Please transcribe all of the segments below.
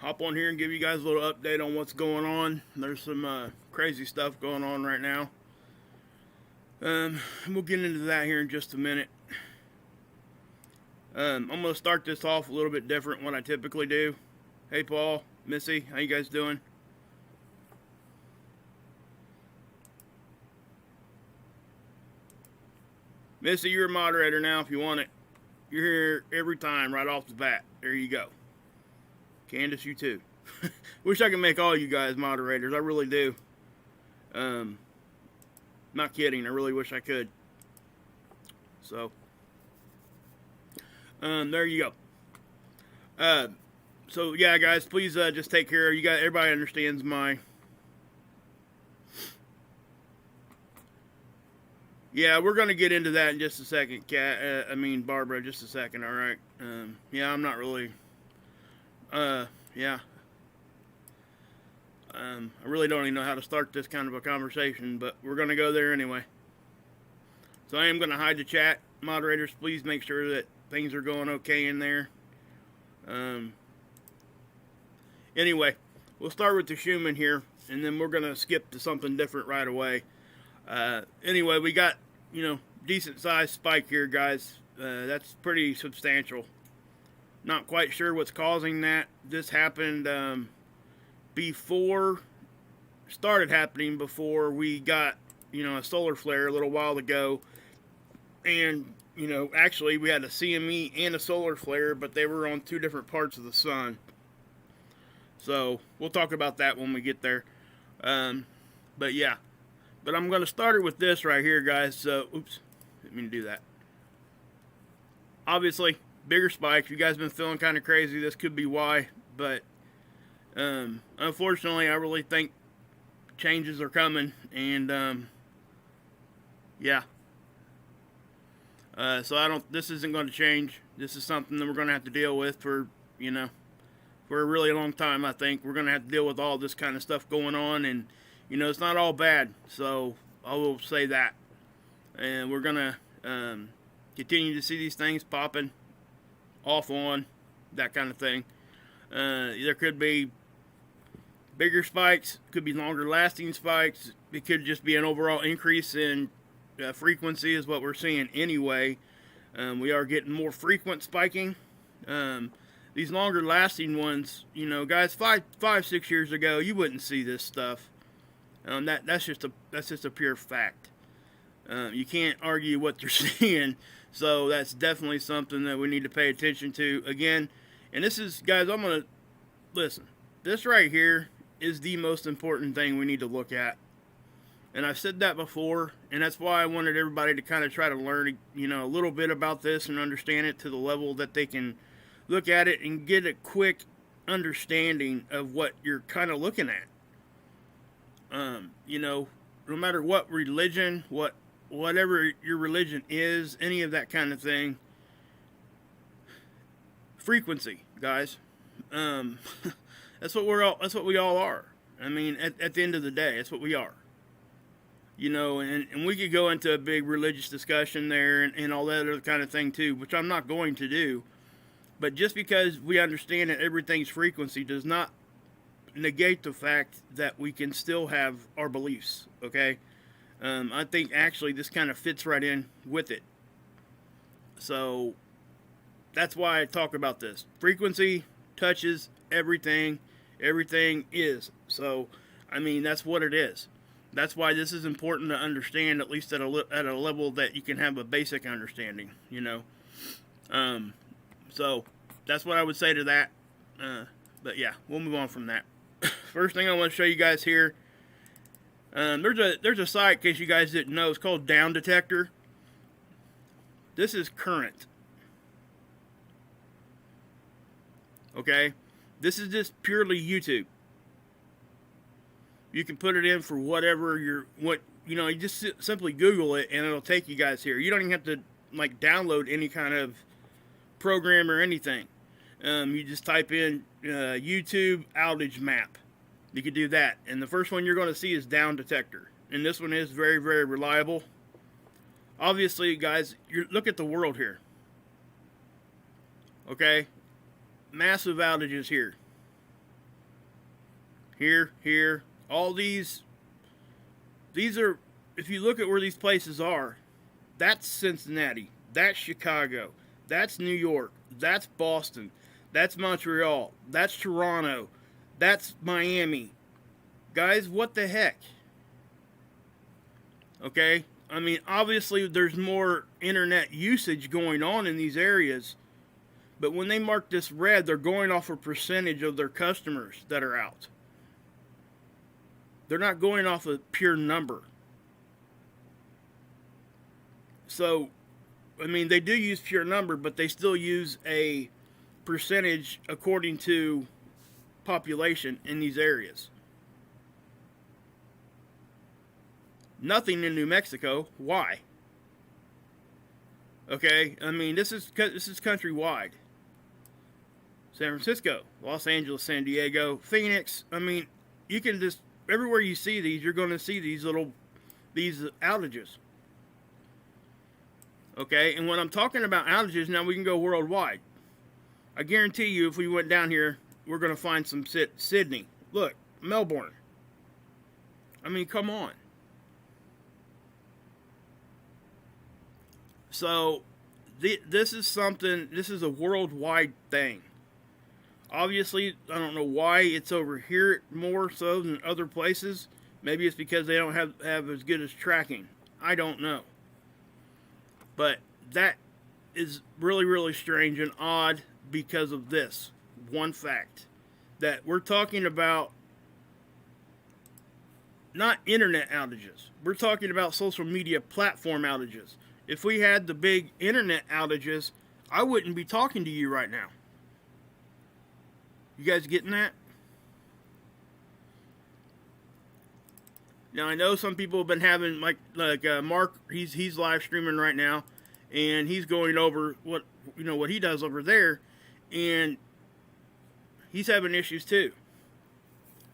hop on here and give you guys a little update on what's going on. There's some crazy stuff going on right now. We'll get into that here in just a minute. I'm going to start this off a little bit different than what I typically do. Hey Paul, Missy, how you guys doing? Missy, you're a moderator now if you want it. You're here every time right off the bat. There you go. Candace, you too. Wish I could make all you guys moderators. I really do. Not kidding. I really wish I could. So, there you go. So yeah, guys, please just take care of you guys. Everybody understands my. Yeah, we're gonna get into that in just a second, Kat. Barbara, just a second. All right. Yeah, I'm not really. Yeah. I really don't even know how to start this kind of a conversation, but we're gonna go there anyway. So I am gonna hide the chat. Moderators, please make sure that things are going okay in there. Anyway, we'll start with the Shuman here, and then we're gonna skip to something different right away. Anyway, we got, decent sized spike here, guys. That's pretty substantial. Not quite sure what's causing that. This happened started happening before we got, a solar flare a little while ago. And, actually we had a CME and a solar flare, but they were on two different parts of the sun. So we'll talk about that when we get there. But yeah. But I'm going to start it with this right here, guys. So, oops, didn't mean to do that. Obviously, bigger spikes. You guys been feeling kind of crazy. This could be why. But, unfortunately, I really think changes are coming. And, yeah. So this isn't going to change. This is something that we're going to have to deal with for a really long time, I think. We're going to have to deal with all this kind of stuff going on. And, it's not all bad, so I will say that. And we're going to continue to see these things popping, off, on, that kind of thing. There could be bigger spikes, could be longer lasting spikes. It could just be an overall increase in frequency is what we're seeing anyway. We are getting more frequent spiking. These longer lasting ones, guys, 5-6 years ago, you wouldn't see this stuff. That's just a pure fact. You can't argue what you're seeing, so that's definitely something that we need to pay attention to. Again, and this is, guys, I'm gonna listen. This right here is the most important thing we need to look at, and I've said that before, and that's why I wanted everybody to kind of try to learn, a little bit about this and understand it to the level that they can look at it and get a quick understanding of what you're kind of looking at. No matter what religion, whatever your religion is, any of that kind of thing, frequency, guys. That's what we all are. At the end of the day, that's what we are. And we could go into a big religious discussion there and all that other kind of thing too, which I'm not going to do. But just because we understand that everything's frequency does not negate the fact that we can still have our beliefs, okay? I think actually this kind of fits right in with it. So that's why I talk about this. Frequency touches everything. Everything is. So, that's what it is. That's why this is important to understand, at least at a level that you can have a basic understanding, So that's what I would say to that. But yeah, we'll move on from that. First thing I want to show you guys here. There's a site, in case you guys didn't know, it's called Down Detector. This is current. Okay? This is just purely YouTube. You can put it in for whatever you just simply Google it and it'll take you guys here. You don't even have to download any kind of program or anything. You just type in YouTube outage map. You could do that. And the first one you're going to see is Down Detector. And this one is very, very reliable. Obviously, guys, look at the world here. Okay? Massive outages here. here. All these are, if you look at where these places are, that's Cincinnati, that's Chicago, that's New York, that's Boston, that's Montreal, that's Toronto, that's Miami. Guys, what the heck? Okay? I mean, obviously there's more internet usage going on in these areas, but when they mark this red, they're going off a percentage of their customers that are out. They're not going off a pure number. So, I mean, they do use pure number, but they still use a percentage according to population in these areas. Nothing in New Mexico. Why? Okay, I mean, this is countrywide. San Francisco, Los Angeles, San Diego, Phoenix. I mean, you can just, everywhere you see these, you're going to see these outages. Okay, and when I'm talking about outages, now we can go worldwide. I guarantee you, if we went down here, we're going to find some Sydney. Look, Melbourne. I mean, come on. So, this is a worldwide thing. Obviously, I don't know why it's over here more so than other places. Maybe it's because they don't have as good as tracking. I don't know. But that is really, really strange and odd because of this one fact. That we're talking about not internet outages. We're talking about social media platform outages. If we had the big internet outages, I wouldn't be talking to you right now. You guys getting that? Now I know some people have been having like Mark. He's live streaming right now, and he's going over what he does over there, and he's having issues too.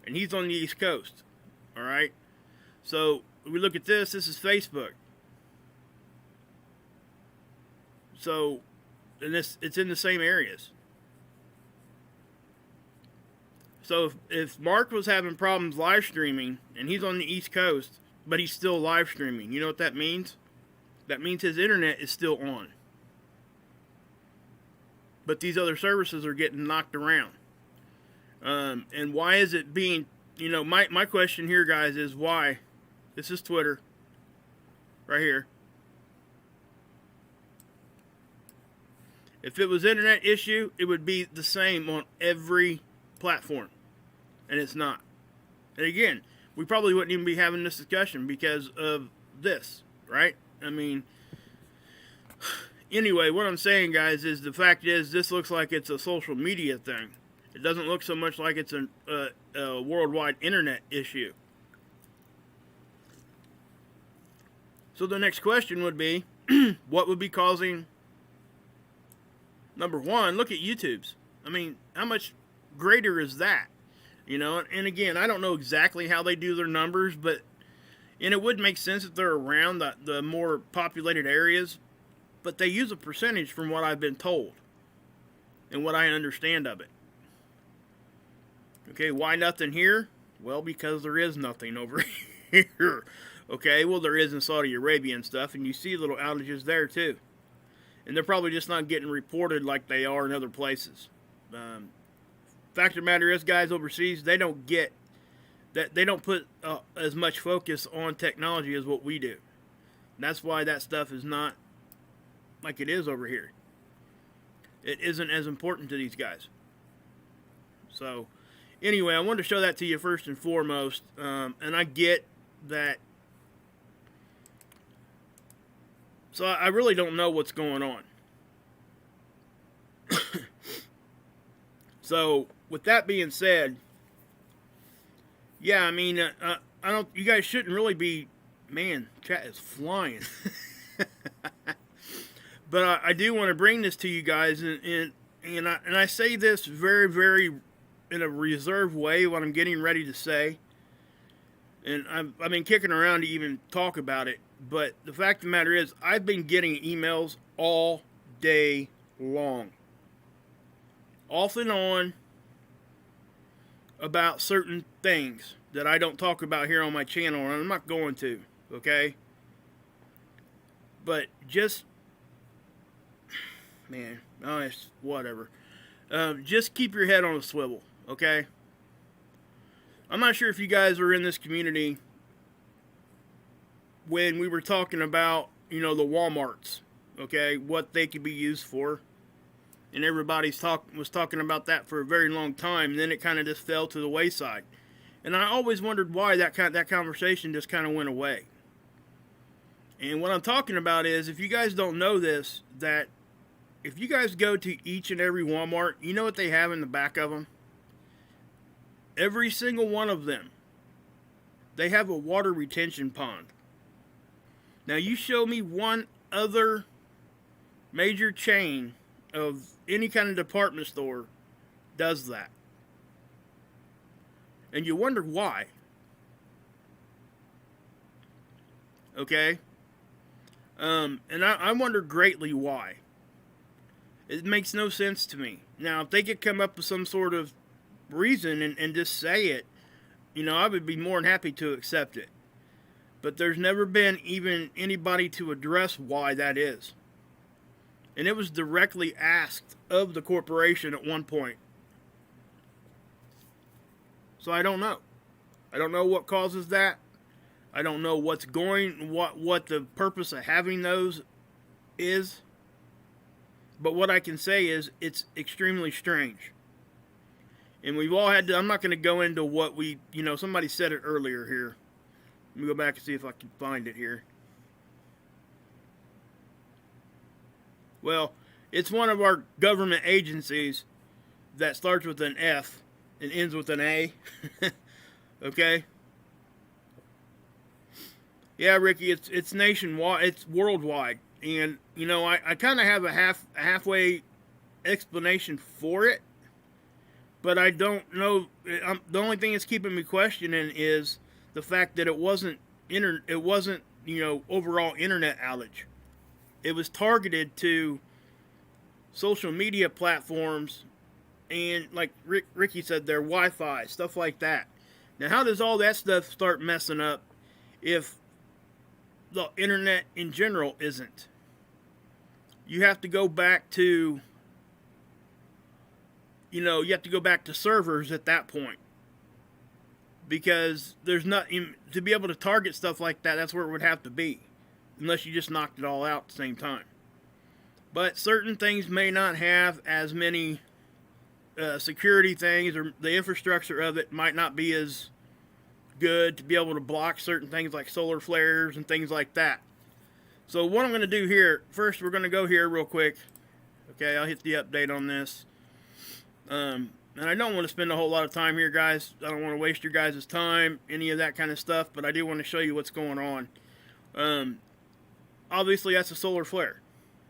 And he's on the East Coast. All right. So we look at this. This is Facebook. So, and it's in the same areas. So if Mark was having problems live streaming, and he's on the East Coast, but he's still live streaming, you know what that means? That means his internet is still on. But these other services are getting knocked around. And why is it being, my question here, guys, is why? This is Twitter. Right here. If it was internet issue, it would be the same on every platform. And it's not. And again, we probably wouldn't even be having this discussion because of this, right? I mean, anyway, what I'm saying, guys, is the fact is this looks like it's a social media thing. It doesn't look so much like it's a worldwide internet issue. So the next question would be, what would be causing... Number one, look at YouTube's. I mean, how much greater is that? And again, I don't know exactly how they do their numbers, but it would make sense if they're around the more populated areas, but they use a percentage from what I've been told and what I understand of it. Okay, why nothing here? Well, because there is nothing over here. Okay, well, there is in Saudi Arabia and stuff, and you see little outages there too. And they're probably just not getting reported like they are in other places. Fact of the matter is, guys, overseas, they don't get that. They don't put as much focus on technology as what we do. And that's why that stuff is not like it is over here. It isn't as important to these guys. So, anyway, I wanted to show that to you first and foremost. And I get that. So I really don't know what's going on. So with that being said, yeah, I mean, I don't. You guys shouldn't really be. Man, chat is flying. But I do want to bring this to you guys, and I say this very, very in a reserved way. What I'm getting ready to say, and I've been kicking around to even talk about it. But the fact of the matter is, I've been getting emails all day long. Off and on. about certain things that I don't talk about here on my channel, and I'm not going to, okay? But just, man, oh, it's whatever. Just keep your head on a swivel, okay? I'm not sure if you guys were in this community when we were talking about, you know, the Walmarts, okay, what they could be used for. And everybody was talking about that for a very long time, and then it kind of just fell to the wayside. And I always wondered why that conversation just kind of went away. And what I'm talking about is, if you guys don't know this, that if you guys go to each and every Walmart, you know what they have in the back of them? Every single one of them, they have a water retention pond. Now, you show me one other major chain of any kind of department store does that. And you wonder why. Okay? And I wonder greatly why. It makes no sense to me. Now, if they could come up with some sort of reason and just say it, you know, I would be more than happy to accept it. But there's never been even anybody to address why that is. And it was directly asked of the corporation at one point. So I don't know. I don't know what causes that. I don't know what the purpose of having those is. But what I can say is it's extremely strange. And we've all had to, I'm not going to go into what we, you know, somebody said it earlier here. Let me go back and see if I can find it here. Well, it's one of our government agencies that starts with an F and ends with an A. Okay? Yeah, Ricky, it's nationwide, it's worldwide. And, you know, I kind of have a halfway explanation for it. But I don't know, the only thing that's keeping me questioning is the fact that it wasn't, you know, overall internet outage. It was targeted to social media platforms and, like Ricky said there, Wi-Fi, stuff like that. Now, how does all that stuff start messing up if the internet in general isn't? You have to go back to, you know, you have to go back to servers at that point. Because there's not, to be able to target stuff like that, that's where it would have to be. Unless you just knocked it all out at the same time. But certain things may not have as many security things, or the infrastructure of it might not be as good to be able to block certain things like solar flares and things like that. So what I'm going to do here, first we're going to go here real quick. Okay, I'll hit the update on this. And I don't want to spend a whole lot of time here, guys. I don't want to waste your guys' time, any of that kind of stuff, but I do want to show you what's going on. Obviously, that's a solar flare,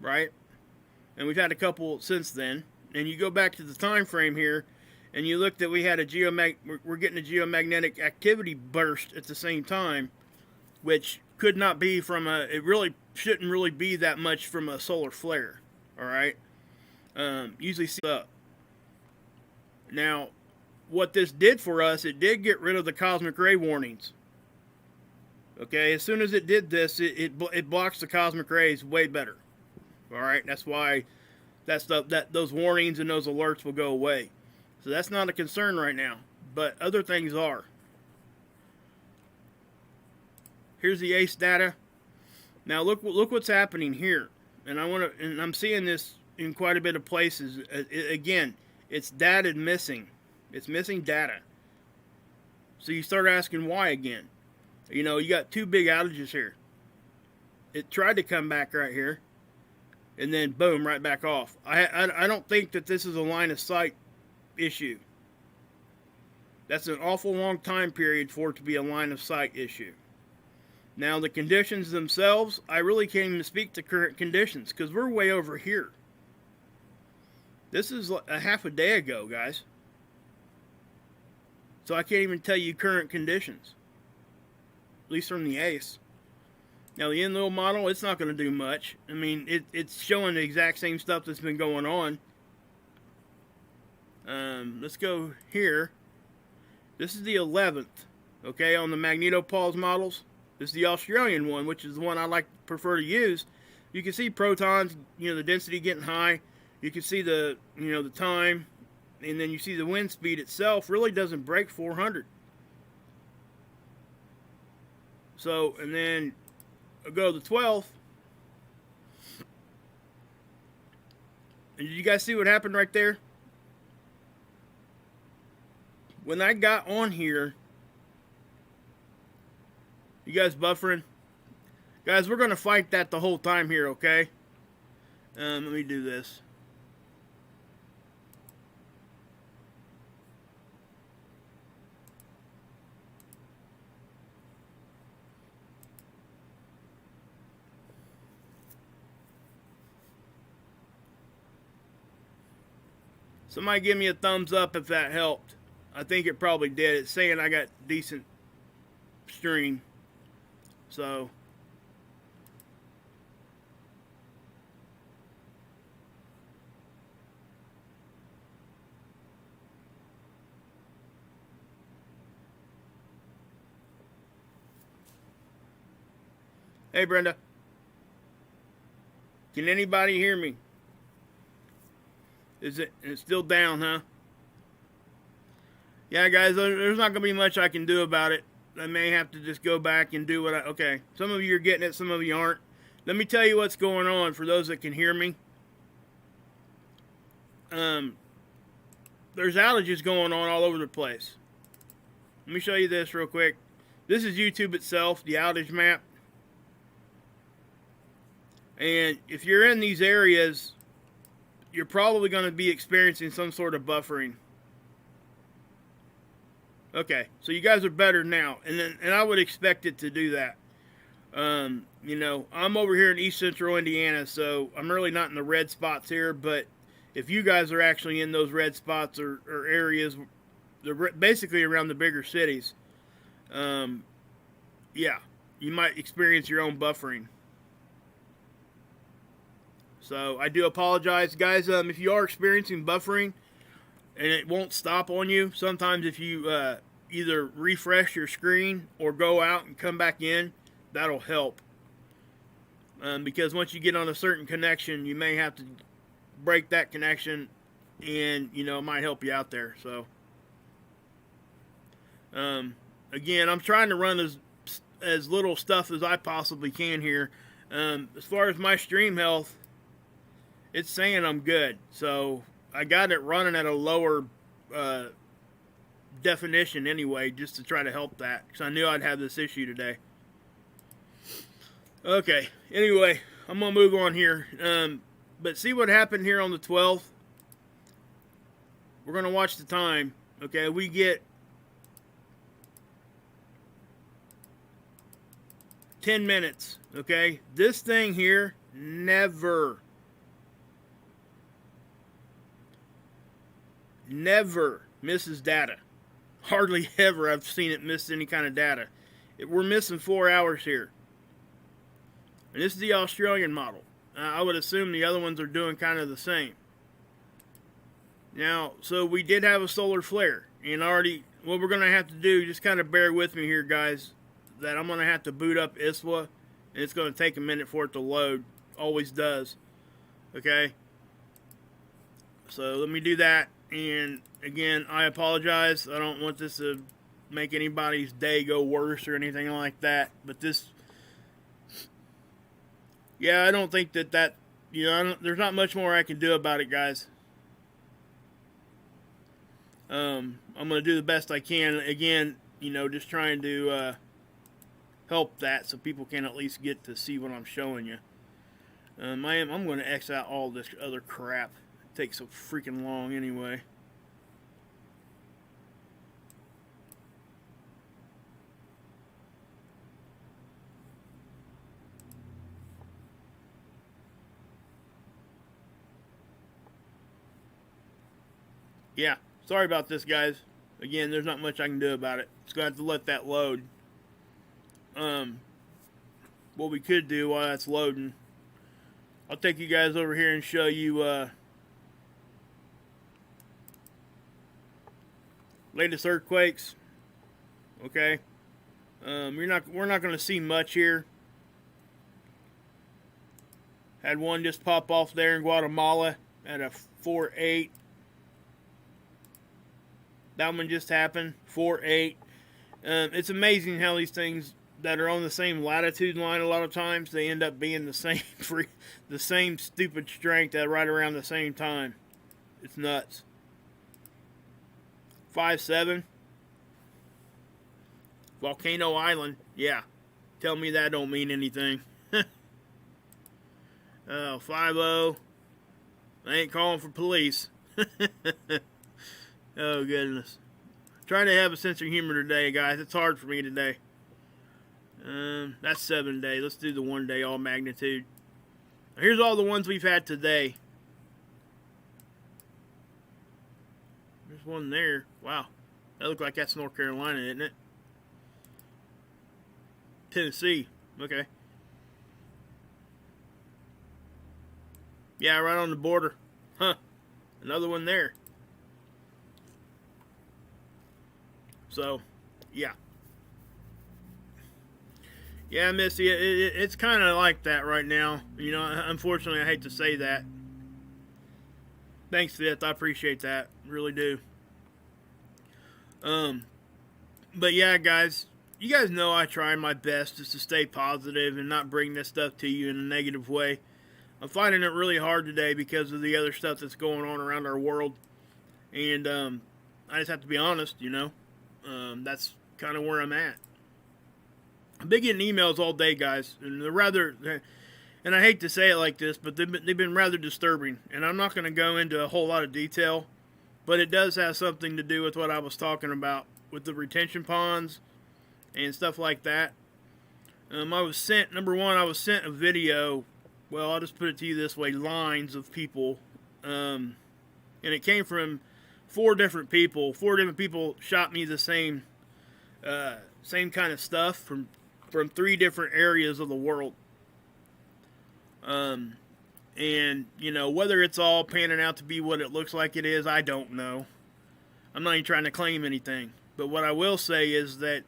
right? And we've had a couple since then. And you go back to the time frame here, and you look that we had we're getting a geomagnetic activity burst at the same time, which could not be from it really shouldn't really be that much from a solar flare, all right? Usually see up. Now, what this did for us, it did get rid of the Cosmicray warnings. Okay, as soon as it did this, it blocks the Cosmic-Rays way better. All right, that's why those warnings and those alerts will go away. So that's not a concern right now, but other things are. Here's the ACE data. Now look what's happening here, and I'm seeing this in quite a bit of places. Again, it's data missing. It's missing data. So you start asking why again. You know, you got two big outages here. It tried to come back right here, and then boom, right back off. I don't think that this is a line of sight issue. That's an awful long time period for it to be a line of sight issue. Now, the conditions themselves, I really can't even speak to current conditions because we're way over here. This is a half a day ago, guys. So I can't even tell you current conditions. At least from the ACE. Now, the Enlil model, it's not going to do much. I mean, it's showing the exact same stuff that's been going on. Let's go here. This is the 11th, okay, on the magnetopause models. This is the Australian one, which is the one I prefer to use. You can see protons, the density getting high. You can see the, the time, and then you see the wind speed itself really doesn't break 400. So, and then I'll go to the 12th. And did you guys see what happened right there? When I got on here, you guys buffering? Guys, we're going to fight that the whole time here, okay? Let me do this. Somebody give me a thumbs up if that helped. I think it probably did. It's saying I got decent stream. So. Hey, Brenda. Can anybody hear me? It's still down, huh? Yeah, guys, there's not going to be much I can do about it. I may have to just go back and do okay. Some of you are getting it, some of you aren't. Let me tell you what's going on for those that can hear me. There's outages going on all over the place. Let me show you this real quick. This is YouTube itself, the outage map. And if you're in these areas, you're probably going to be experiencing some sort of buffering. Okay, so you guys are better now, and I would expect it to do that. I'm over here in East Central Indiana, so I'm really not in the red spots here. But if you guys are actually in those red spots or areas, they're basically around the bigger cities. Yeah, you might experience your own buffering. So I do apologize, guys. If you are experiencing buffering and it won't stop on you, sometimes if you either refresh your screen or go out and come back in, that'll help. Because once you get on a certain connection, you may have to break that connection, and it might help you out there. So again, I'm trying to run as little stuff as I possibly can here. As far as my stream health, it's saying I'm good, so I got it running at a lower definition anyway, just to try to help that, because I knew I'd have this issue today. Okay, anyway, I'm going to move on here. But see what happened here on the 12th? We're going to watch the time. Okay, we get 10 minutes. Okay, this thing here never misses data. Hardly ever I've seen it miss any kind of data. We're missing 4 hours here. And this is the Australian model. I would assume the other ones are doing kind of the same. Now, so we did have a solar flare. And what we're going to have to do, just kind of bear with me here, guys, that I'm going to have to boot up ISWA. And it's going to take a minute for it to load. Always does. Okay? So let me do that. And again, I apologize. I don't want this to make anybody's day go worse or anything like that. But this, yeah, I don't think that there's not much more I can do about it, guys. I'm going to do the best I can. Again, just trying to help that so people can at least get to see what I'm showing you. I'm going to X out all this other crap. Takes so freaking long anyway. Yeah, sorry about this, guys. Again, there's not much I can do about it. Just gonna have to let that load. What we could do while that's loading, I'll take you guys over here and show you latest earthquakes. Okay, we're not going to see much here. Had one just pop off there in Guatemala at a 4.8. That one just happened, 4.8. It's amazing how these things that are on the same latitude line, a lot of times they end up being the same stupid strength at right around the same time. It's nuts. 5.7. Volcano Island. Yeah. Tell me that don't mean anything. 5.0. I ain't calling for police. Oh, goodness. Trying to have a sense of humor today, guys. It's hard for me today. That's 7 day. Let's do the 1 day all magnitude. Here's all the ones we've had today. There's one there. Wow. That looks like that's North Carolina, isn't it? Tennessee. Okay. Yeah, right on the border. Huh. Another one there. So, yeah. Yeah, Missy, it's kind of like that right now. You know, unfortunately, I hate to say that. Thanks, Fifth. I appreciate that. Really do. But yeah, guys, you guys know I try my best just to stay positive and not bring this stuff to you in a negative way. I'm finding it really hard today because of the other stuff that's going on around our world. And I just have to be honest, you know. That's kind of where I'm at. I've been getting emails all day, guys, and they're rather, and I hate to say it like this, but they've been rather disturbing. And I'm not going to go into a whole lot of detail, but it does have something to do with what I was talking about with the retention ponds and stuff like that. I was sent, number one, I was sent a video. Well, I'll just put it to you this way: lines of people, and it came from four different people. Four different people shot me the same kind of stuff from 3 different areas of the world. And, you know, whether it's all panning out to be what it looks like it is, I don't know. I'm not even trying to claim anything. But what I will say is that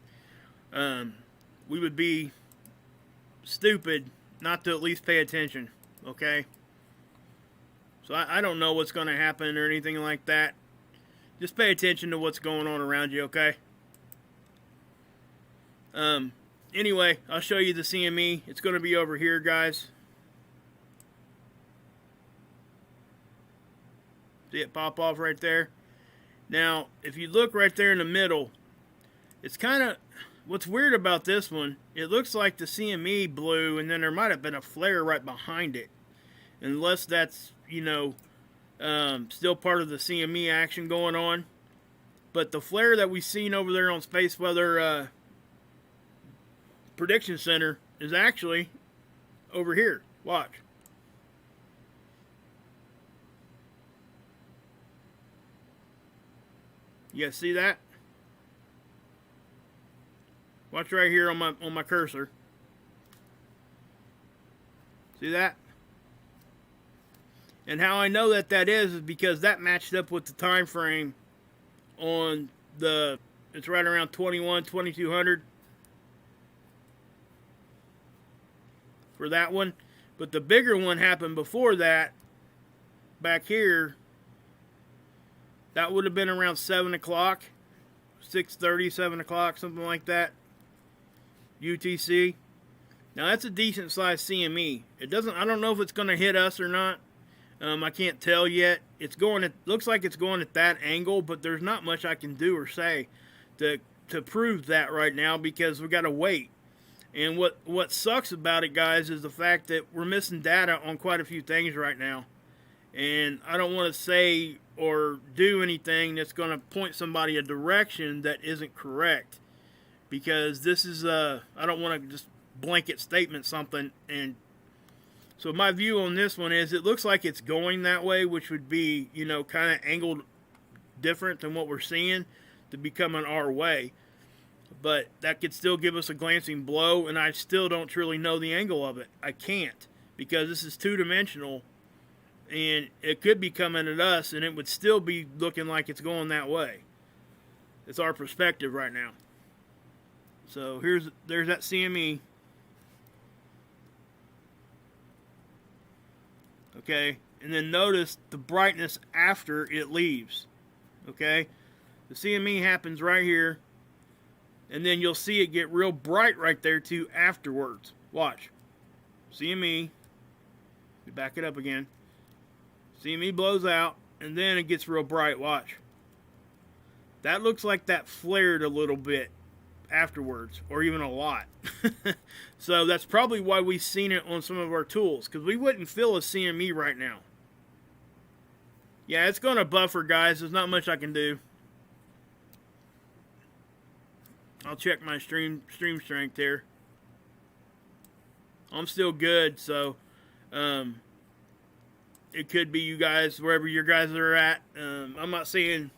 we would be stupid not to at least pay attention, okay? So I don't know what's going to happen or anything like that. Just pay attention to what's going on around you, okay? Anyway, I'll show you the CME. It's going to be over here, guys. See it pop off right there? Now, if you look right there in the middle, it's kind of, what's weird about this one, it looks like the CME blew, and then there might have been a flare right behind it. Unless that's, you know, still part of the CME action going on. But the flare that we've seen over there on Space Weather Prediction Center is actually over here. Watch. You guys see that? Watch right here on my cursor. See that? And how I know that is because that matched up with the time frame on it's right around 2200 for that one. But the bigger one happened before that, back here. That would have been around 7 o'clock, 6:30, 7 o'clock, something like that, UTC. Now that's a decent sized CME. I don't know if it's going to hit us or not. I can't tell yet. Looks like it's going at that angle, but there's not much I can do or say to prove that right now because we got to wait. And what sucks about it, guys, is the fact that we're missing data on quite a few things right now. And I don't want to say or do anything that's going to point somebody a direction that isn't correct. Because this is, I don't want to just blanket statement something. And so my view on this one is it looks like it's going that way, which would be, you know, kind of angled different than what we're seeing to be coming our way. But that could still give us a glancing blow, and I still don't truly know the angle of it. I can't, because this is two-dimensional, and it could be coming at us, and it would still be looking like it's going that way. It's our perspective right now. So there's that CME. Okay, and then notice the brightness after it leaves. Okay, the CME happens right here, and then you'll see it get real bright right there too afterwards. Watch. CME. We back it up again. CME blows out, and then it gets real bright. Watch. That looks like that flared a little bit afterwards, or even a lot. So that's probably why we've seen it on some of our tools, because we wouldn't fill a CME right now. Yeah, it's going to buffer, guys. There's not much I can do. I'll check my stream strength here. I'm still good, so it could be you guys, wherever your guys are at. I'm not seeing...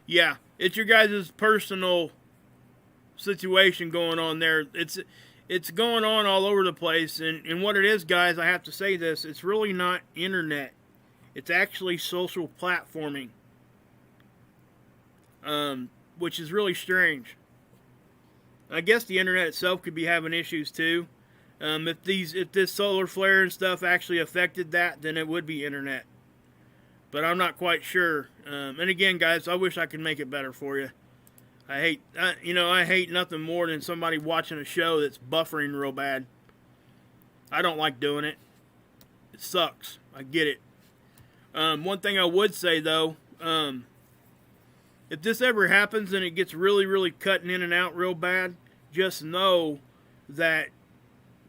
Yeah, it's your guys' personal situation going on there. It's going on all over the place, and what it is, guys, I have to say this, it's really not internet. It's actually social platforming, which is really strange. I guess the internet itself could be having issues too. If this solar flare and stuff actually affected that, then it would be internet. But I'm not quite sure. And again, guys, I wish I could make it better for you. I hate nothing more than somebody watching a show that's buffering real bad. I don't like doing it. It sucks. I get it. One thing I would say, though, if this ever happens and it gets really, really cutting in and out real bad, just know that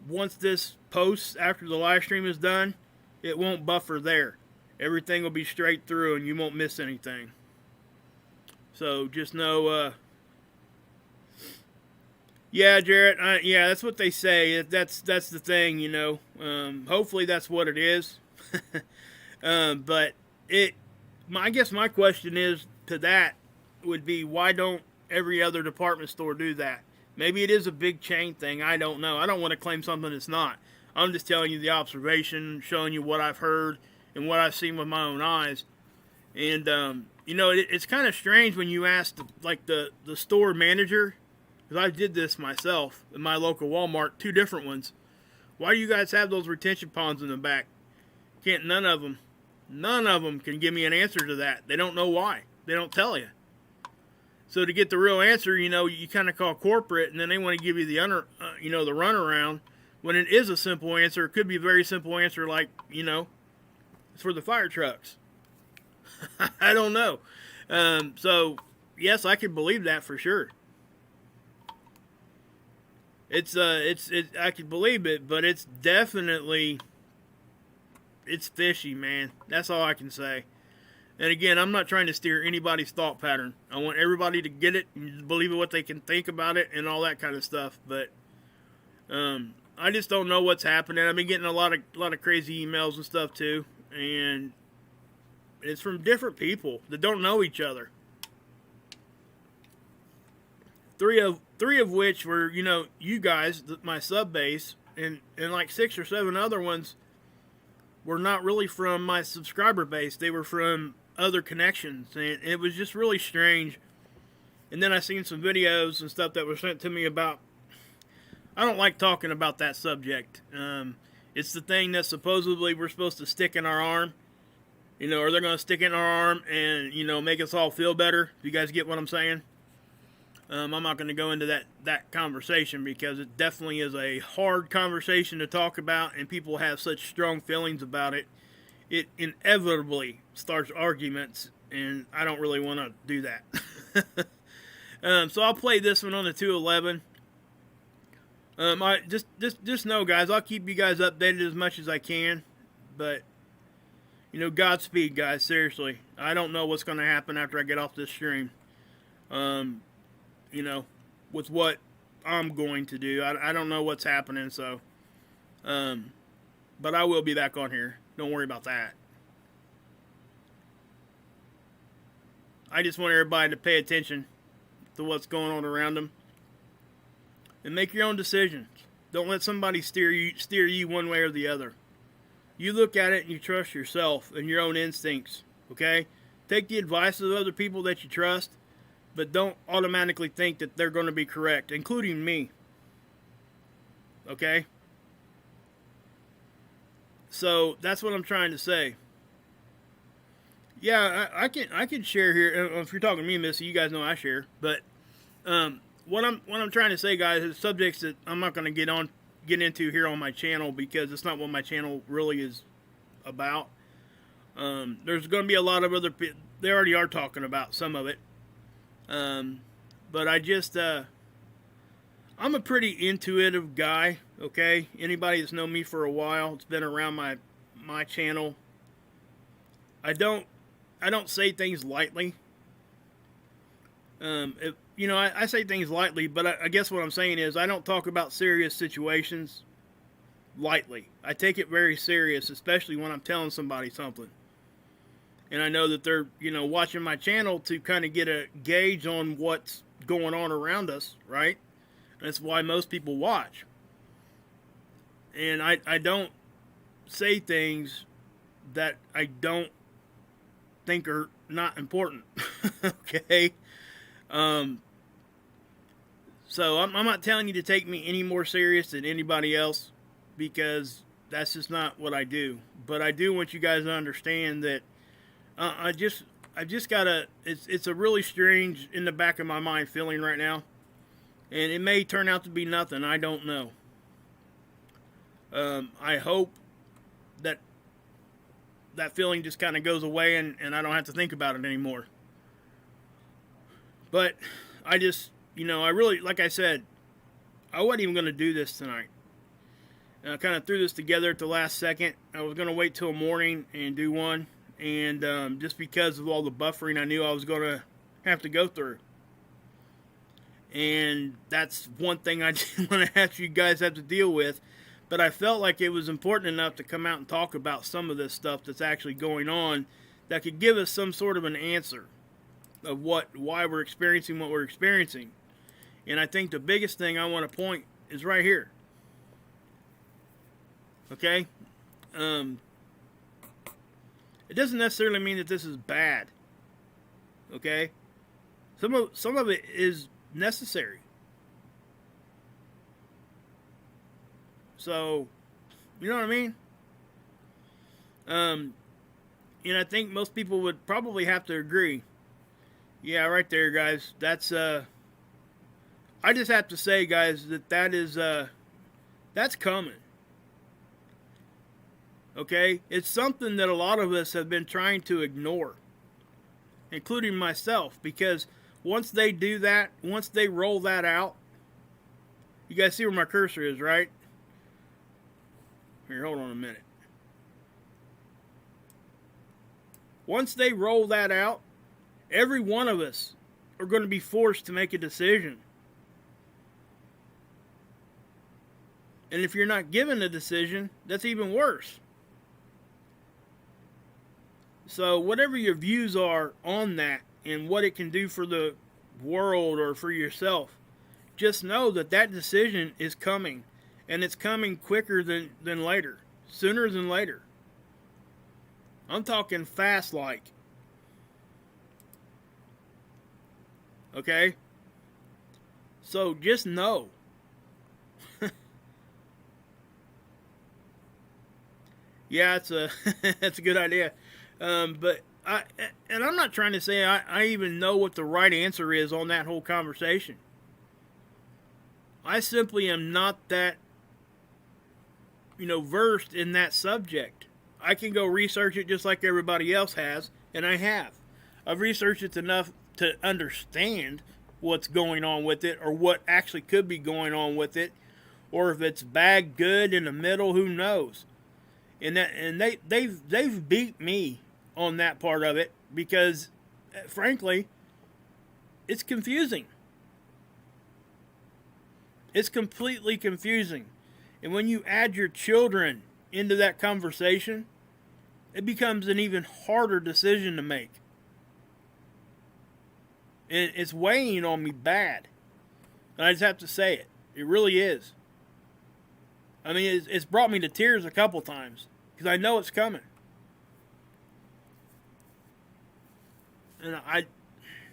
once this posts after the live stream is done, it won't buffer there. Everything will be straight through and you won't miss anything. So just know, yeah, Jarrett, yeah, that's what they say. That's the thing, you know. Hopefully that's what it is. But I guess my question is to that would be, why don't every other department store do that? Maybe it is a big chain thing. I don't know. I don't want to claim something it's not. I'm just telling you the observation, showing you what I've heard and what I've seen with my own eyes. And, you know, it's kind of strange when you ask, the store manager, because I did this myself in my local Walmart, 2 different ones. Why do you guys have those retention ponds in the back? None of them can give me an answer to that. They don't know why. They don't tell you. So to get the real answer, you know, you kind of call corporate, and then they want to give you the the runaround. When it is a simple answer, it could be a very simple answer, like, you know, it's for the fire trucks. I don't know. So yes, I can believe that for sure. I can believe it, but it's definitely, it's fishy, man. That's all I can say. And again, I'm not trying to steer anybody's thought pattern. I want everybody to get it and believe what they can think about it and all that kind of stuff. But I just don't know what's happening. I've been getting a lot of crazy emails and stuff too, and it's from different people that don't know each other. Three of which were, you know, you guys, my sub base, and like 6 or 7 other ones were not really from my subscriber base. They were from other connections, and it was just really strange. And then I seen some videos and stuff that were sent to me about, I don't like talking about that subject. It's the thing that supposedly we're supposed to stick in our arm, you know, or they're going to stick in our arm and, you know, make us all feel better. You guys get what I'm saying? I'm not going to go into that conversation, because it definitely is a hard conversation to talk about, and people have such strong feelings about it. It inevitably starts arguments, and I don't really want to do that. So I'll play this one on the 211. I just know, guys, I'll keep you guys updated as much as I can, but you know, Godspeed, guys. Seriously, I don't know what's going to happen after I get off this stream. You know, with what I'm going to do. I don't know what's happening, so. But I will be back on here. Don't worry about that. I just want everybody to pay attention to what's going on around them. And make your own decisions. Don't let somebody steer you one way or the other. You look at it and you trust yourself and your own instincts, okay? Take the advice of other people that you trust, but don't automatically think that they're going to be correct, including me. Okay? So that's what I'm trying to say. Yeah, I can share here. If you're talking to me, Missy, you guys know I share. But what I'm trying to say, guys, is subjects that I'm not going to get into here on my channel, because it's not what my channel really is about. There's going to be a lot of other people. They already are talking about some of it. But I just I'm a pretty intuitive guy. Okay, anybody that's known me for a while, it's been around my channel. I don't say things lightly. I say things lightly, but I guess what I'm saying is I don't talk about serious situations lightly. I take it very serious, especially when I'm telling somebody something. And I know that they're, watching my channel to kind of get a gauge on what's going on around us, right? That's why most people watch. And I don't say things that I don't think are not important. Okay? So I'm not telling you to take me any more serious than anybody else, because that's just not what I do. But I do want you guys to understand that I just gotta, it's a really strange, in the back of my mind, feeling right now. And it may turn out to be nothing. I don't know. I hope that feeling just kind of goes away and I don't have to think about it anymore. But I just, I really, like I said, I wasn't even going to do this tonight. And I kind of threw this together at the last second. I was going to wait till morning and do one. And just because of all the buffering I knew I was going to have to go through. And that's one thing I didn't want to have you guys have to deal with. But I felt like it was important enough to come out and talk about some of this stuff that's actually going on that could give us some sort of an answer of why we're experiencing what we're experiencing. And I think the biggest thing I want to point is right here. Okay? It doesn't necessarily mean that this is bad. Okay? Some of it is necessary. So, you know what I mean? And I think most people would probably have to agree. Yeah, right there, guys. That's I just have to say, guys, that is that's coming. Okay? It's something that a lot of us have been trying to ignore, including myself, because once they do that, once they roll that out, you guys see where my cursor is, right? Here, hold on a minute. Once they roll that out, every one of us are going to be forced to make a decision. And if you're not given a decision, that's even worse. So whatever your views are on that and what it can do for the world or for yourself, just know that decision is coming. And it's coming quicker than later. Sooner than later. I'm talking fast like. Okay? So just know. Yeah, it's that's a good idea. But I'm not trying to say I even know what the right answer is on that whole conversation. I simply am not that versed in that subject. I can go research it just like everybody else has, and I have. I've researched it enough to understand what's going on with it, or what actually could be going on with it, or if it's bad, good, in the middle, who knows? And they've beat me on that part of it, because frankly, it's confusing. It's completely confusing. And when you add your children into that conversation, it becomes an even harder decision to make. And it's weighing on me bad. And I just have to say it. It really is. I mean, it's brought me to tears a couple times, because I know it's coming. And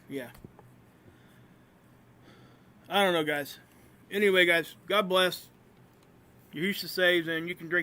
yeah. I don't know, guys. Anyway, guys, God bless. You're Houston saves, and you can drink